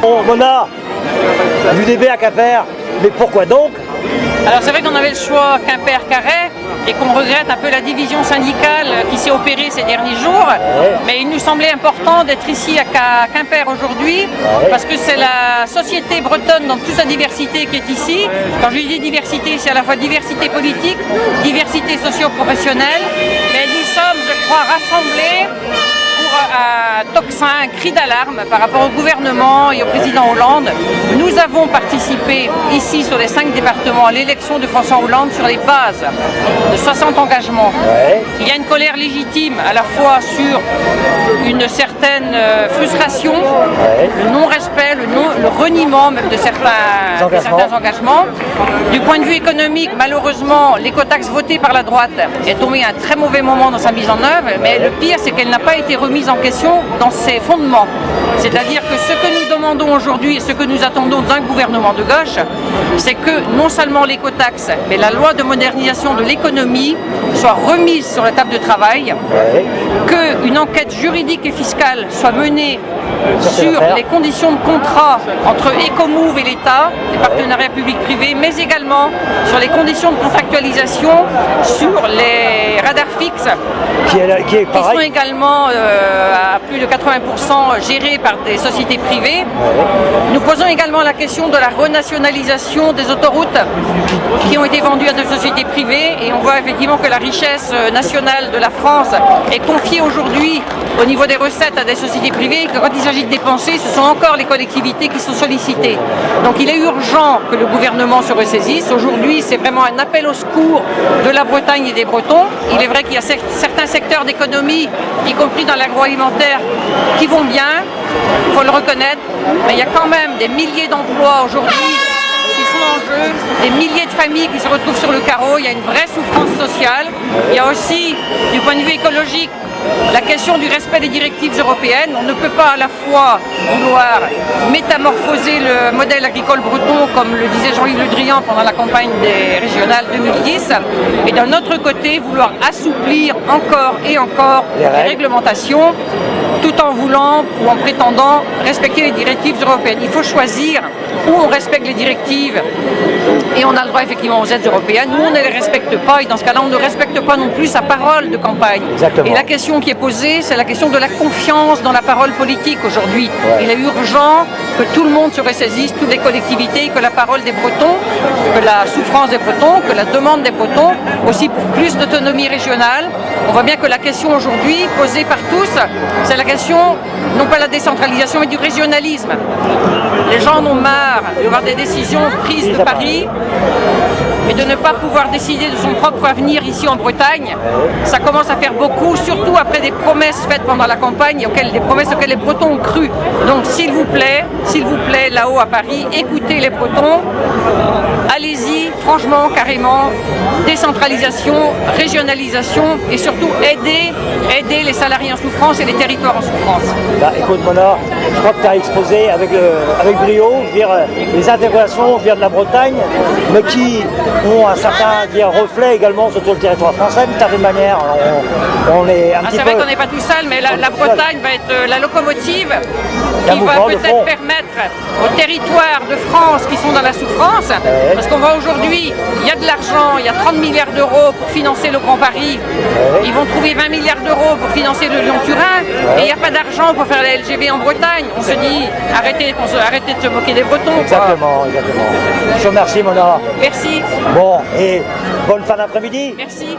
Bon, Mona, l'UDB à Quimper, mais pourquoi donc? Alors c'est vrai qu'on avait le choix Quimper-Carhaix et qu'on regrette un peu la division syndicale qui s'est opérée ces derniers jours. Mais il nous semblait important d'être ici à Quimper aujourd'hui parce que c'est la société bretonne dans toute sa diversité qui est ici. Quand je dis diversité, c'est à la fois diversité politique, diversité socio-professionnelle. Mais nous sommes, je crois, rassemblés un tocsin, un cri d'alarme par rapport au gouvernement et au président Hollande. Nous avons participé ici sur les 5 départements à l'élection de François Hollande sur les bases de 60 engagements. Il y a une colère légitime à la fois sur une certaine frustration, le non-respect, le reniement même de certains engagements. Du point de vue économique, malheureusement, l'écotaxe votée par la droite est tombée à un très mauvais moment dans sa mise en œuvre, mais le pire c'est qu'elle n'a pas été remise en question dans ses fondements. C'est-à-dire que ce que nous demandons aujourd'hui et ce que nous attendons d'un gouvernement de gauche, c'est que non seulement l'écotaxe, mais la loi de modernisation de l'économie soit remise sur la table de travail, qu'une enquête juridique et fiscale soit menée sur les conditions de contrat entre Ecomove et l'État, les partenariats publics-privés, mais également sur les conditions de contractualisation sur les radars fixes qui sont également à plus de 80% gérés par des sociétés privées. Nous posons également la question de la renationalisation des autoroutes qui ont été vendues à des sociétés privées et on voit effectivement que la richesse nationale de la France est confiée aujourd'hui au niveau des recettes à des sociétés privées et que quand il s'agit de dépenser, ce sont encore les collectivités qui sont sollicitées. Donc il est urgent que le gouvernement se ressaisisse. Aujourd'hui, c'est vraiment un appel au secours de la Bretagne et des Bretons. Il est vrai qu'il y a certains secteurs d'économie, y compris dans l'agroalimentaire, qui vont bien, il faut le reconnaître, mais il y a quand même des milliers d'emplois aujourd'hui qui sont en jeu, des milliers de familles qui se retrouvent sur le carreau, il y a une vraie souffrance sociale. Il y a aussi, du point de vue écologique, la question du respect des directives européennes. On ne peut pas à la fois vouloir métamorphoser le modèle agricole breton, comme le disait Jean-Yves Le Drian pendant la campagne des régionales 2010, et d'un autre côté vouloir assouplir encore et encore les réglementations, tout en voulant ou en prétendant respecter les directives européennes. Il faut choisir où on respecte les directives et on a le droit effectivement aux aides européennes, où on ne les respecte pas et dans ce cas-là on ne respecte pas non plus sa parole de campagne. Exactement. Et la question qui est posée, c'est la question de la confiance dans la parole politique aujourd'hui. Il est urgent que tout le monde se ressaisisse, toutes les collectivités, que la parole des Bretons, que la souffrance des Bretons, que la demande des Bretons, aussi pour plus d'autonomie régionale. On voit bien que la question aujourd'hui posée par tous, c'est la question, non pas la décentralisation, mais du régionalisme. Les gens en ont marre de voir des décisions prises de Paris et de ne pas pouvoir décider de son propre avenir ici en Bretagne. Ça commence à faire beaucoup, surtout après des promesses faites pendant la campagne, des promesses auxquelles les Bretons ont cru. Donc s'il vous plaît, là-haut à Paris, écoutez les Bretons, allez-y, franchement, carrément, décentralisation, régionalisation et surtout aider les salariés en souffrance et les territoires en souffrance. Bah, écoute Mona, je crois que tu as exposé avec brio les interrogations de la Bretagne, mais qui ont un certain reflet également sur tout le territoire français d'une certaine manière. On est un petit peu... C'est vrai qu'on n'est pas tout seul, mais la Bretagne va être la locomotive qui va peut-être permettre aux territoires de France qui sont dans la souffrance, parce qu'on voit aujourd'hui, il y a de l'argent, il y a 30 milliards d'euros pour financer le Grand Paris, ils vont trouver 20 milliards d'euros pour financer le Lyon-Turin, et il n'y a pas d'argent pour faire la LGV en Bretagne. On se dit, arrêtez de se moquer des Bretons. Exactement, exactement. Je te remercie Mona. Merci. Bon, et bonne fin d'après-midi. Merci.